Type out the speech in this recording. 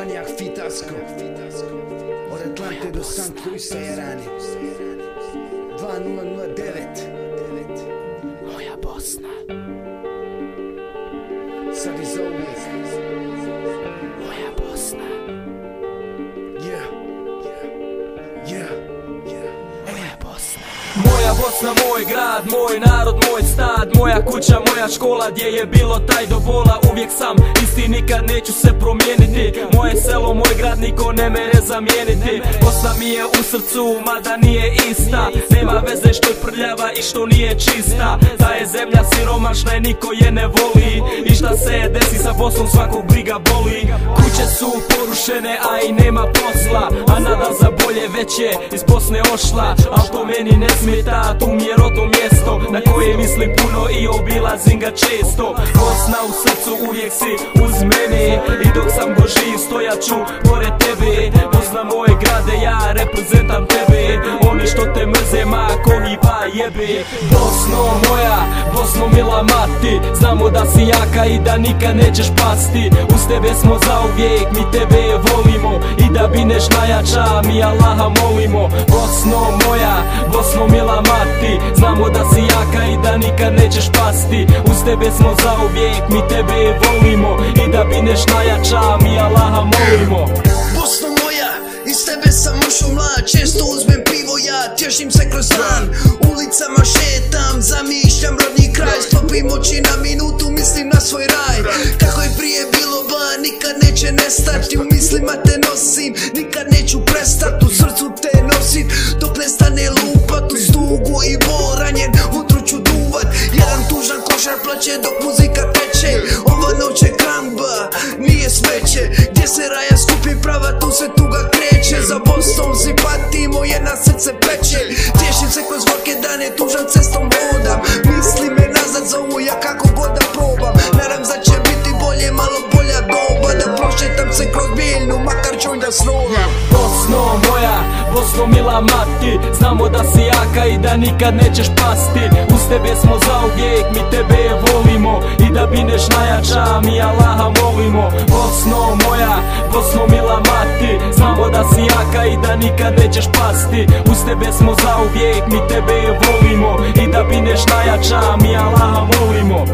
Manijak Fitasko od Atlante do St. Louisa Jarani 2009 Moja Bosna sad i za uvijek Moja Bosna Moja Bosna. Moja Bosna, moj grad, moj narod, moj stad, moja kuća, moja škola, gdje je bilo taj do bola. Uvijek sam isti, nikad neću se promijeniti. Moje selo, moj grad, niko ne mere zamijeniti. Bosna mi je u srcu, mada nije ista. Nema veze što je prljava i što nije čista. Ta je zemlja siromašna i niko je ne voli. I šta se desi sa Bosnom, svakog briga boli. Kuće su porušene, a i nema posla, a nada za bolje već je iz Bosne ošla. Al to meni ne smeta, tu mi je rodno mjesto na koje mislim puno i obilazim ga često. Bosna u srcu, uvijek si uz mene i dok sam go živ stojat ću pored tebe. Bosna moj grade, ja reprezentam tebe. Oni što te mrze, ma kogi pa jebe. Bosno moja, Bosno mila mati, znamo da si jaka i da nikad nećeš pasti. Uz tebe smo zauvijek, mi tebe volimo i da bineš najjača, mi Allaha molimo. Bosno moja, Bosno mila mati, znamo da si jaka i da nikad nećeš pasti. Uz tebe smo zauvijek, mi tebe volimo i da bineš najjača, mi Allaha molimo. Bosno moja, iz tebe sam ušao mlad, često uzmem pivo ja, tješim se kroz dan. Ulicama šetam, zamišljam rodni kraj, sklopim oči na minutu, mislim na svoj raj. Kako je prije bilo ba, nikad neće nestati, u mislima te nosim, nikad neću prestat, u srcu te nosit, dok ne stane lupat, uz tugu i bol ranjen, utru ću duvat. Jedan tužan košar plaće dok muzika teče, ova noć je kramba, nije smeće, gdje se raja skupi prava, tu se tuga kreće. Za Bosnom si patimo, jedna srce peče, tješim se kroz gorke dane, tužan cestom hodam. Misli me nazad zovu, ja kako god da probam, nadam da će biti bolje, malo bolja doba, da prošetam se kroz bijeljnu, makar ću da snovam. Bosno moja, Bosno mila mati, znamo da si jaka i da nikad nećeš pasti. Uz tebe smo zauvijek, mi tebe volimo i da bineš najjača, mi Allaha molimo. Bosno moja, Bosno mila mati, znamo da si jaka i da nikad nećeš pasti. Uz tebe smo zauvijek, mi tebe volimo i da bineš najjača, mi Allaha molimo.